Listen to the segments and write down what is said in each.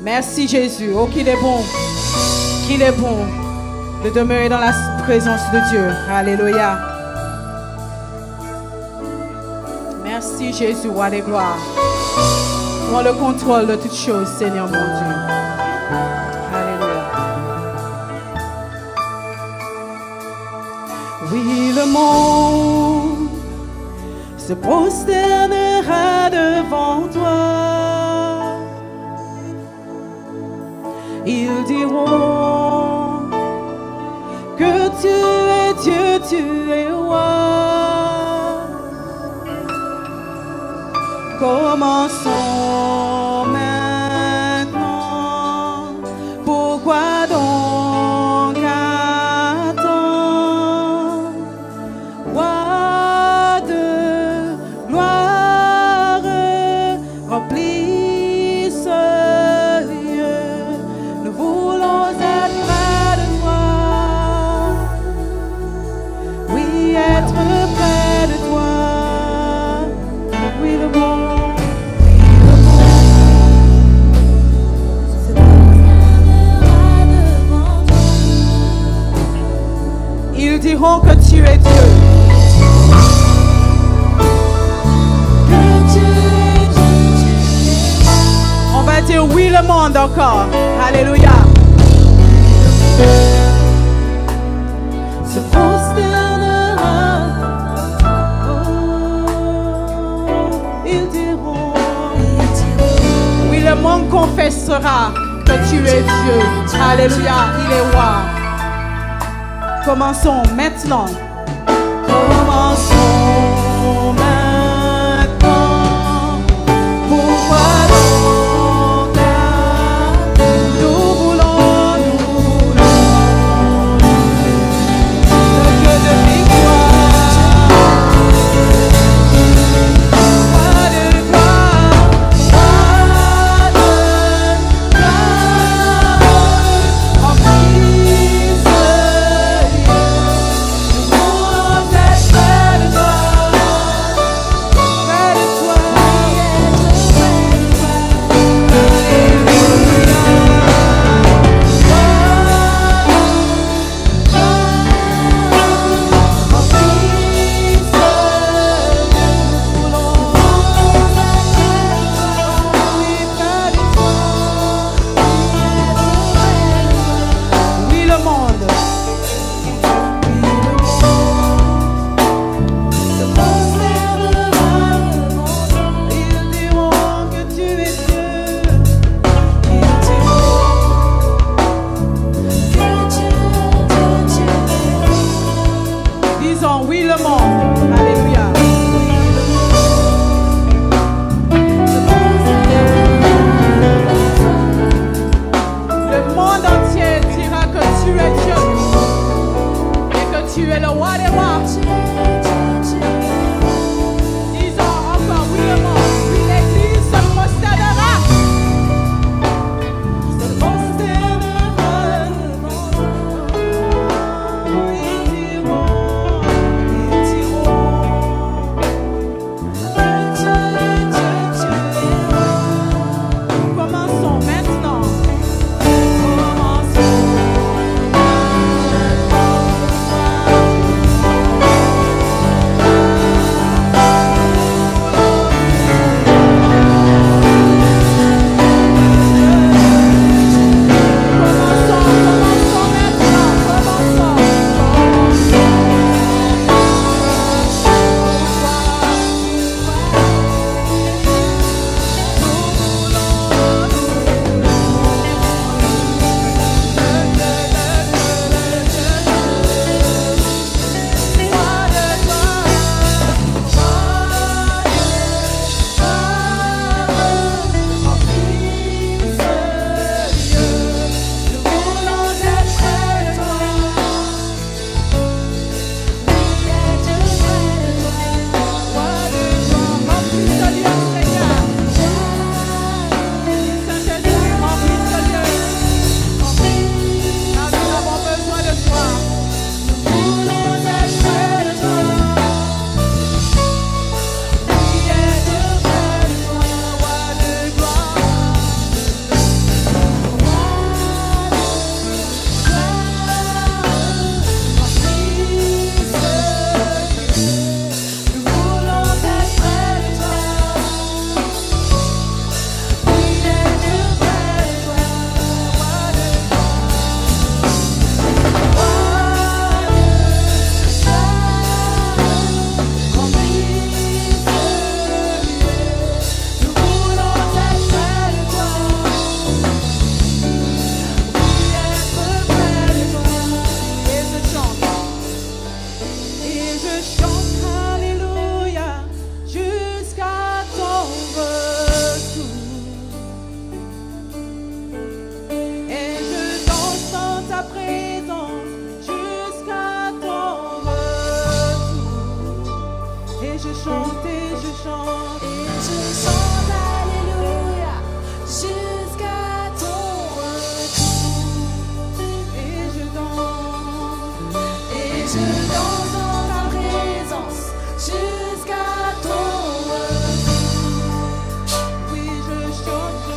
Merci Jésus. Oh, qu'il est bon. Qu'il est bon de demeurer dans la présence de Dieu. Alléluia. Merci Jésus, roi des gloires. Prends le contrôle de toutes choses, Seigneur mon Dieu. Alléluia. Oui, le monde se prosternera devant toi. Ils diront que tu es Dieu, tu es roi. Commençons maintenant. Pourquoi donc attendre? Roi de gloire, remplis ce lieu. Nous voulons être près de toi. Oui, être près de toi. Oui, le monde. Ils diront que tu es Dieu. On va dire oui le monde encore. Alléluia. Se prosternera. Ils diront. Oui, le monde confessera que tu es Dieu. Alléluia. Il est roi. Commençons maintenant. Commençons maintenant. Pourquoi donc nous voulons le Dieu de victoire. Roi de gloire, remplis ce lieu. Nous voulons être près de danse dans ta présence jusqu'à ton retour. Oui, je chante.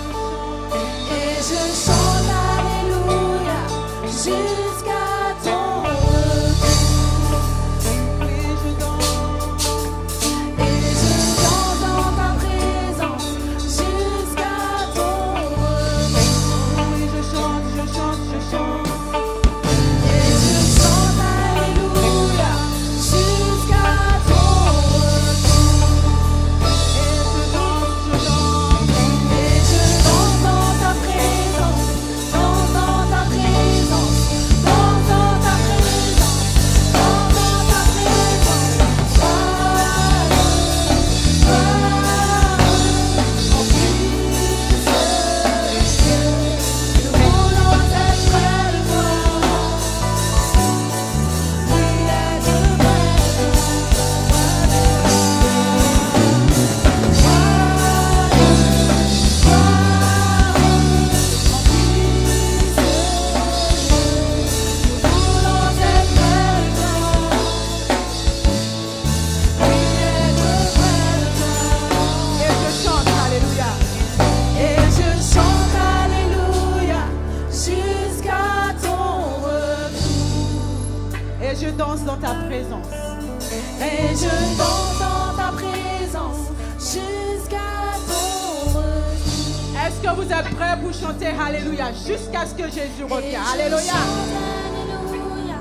Et je chante Alléluia jusqu'à ton retour. Oui, je danse. Et je danse dans ta présence jusqu'à ton retour. Oui, je chante, je chante, je chante. Et je chante Alléluia jusqu'à ton retour. Et je danse, je danse. Et je danse dans ta présence, danse dans ta présence, danse dans ta présence, danse dans ta présence. En puissance, nous voulons être près de toi. Oui, être près de Et je chante, alléluia. Et je chante Alléluia jusqu'à ton retour. Et je danse dans ta présence. Et je danse dans ta présence jusqu'à ton retour. Est-ce que vous êtes prêts pour chanter alléluia jusqu'à ce que Jésus Et revienne? je Alléluia. chante Alléluia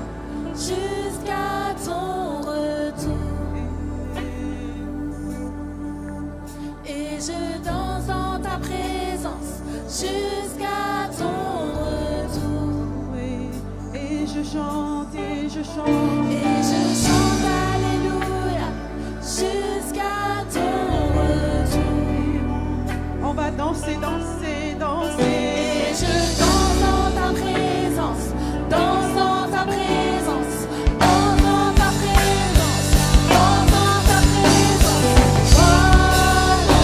jusqu'à ton retour. Et je danse dans ta présence jusqu'à ton retour. Oui. Et je chante, et je chante. Et je chante Alléluia jusqu'à ton retour. On va danser, danser, danser. Et je danse dans ta présence, danse dans ta présence, danse dans ta présence, danse dans ta présence. En puissance,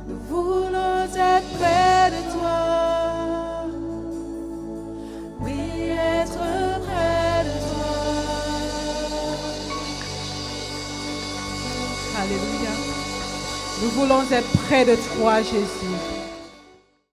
nous voulons être près de toi. Oui, être près de toi. Alléluia. Nous voulons être près de toi, Jésus.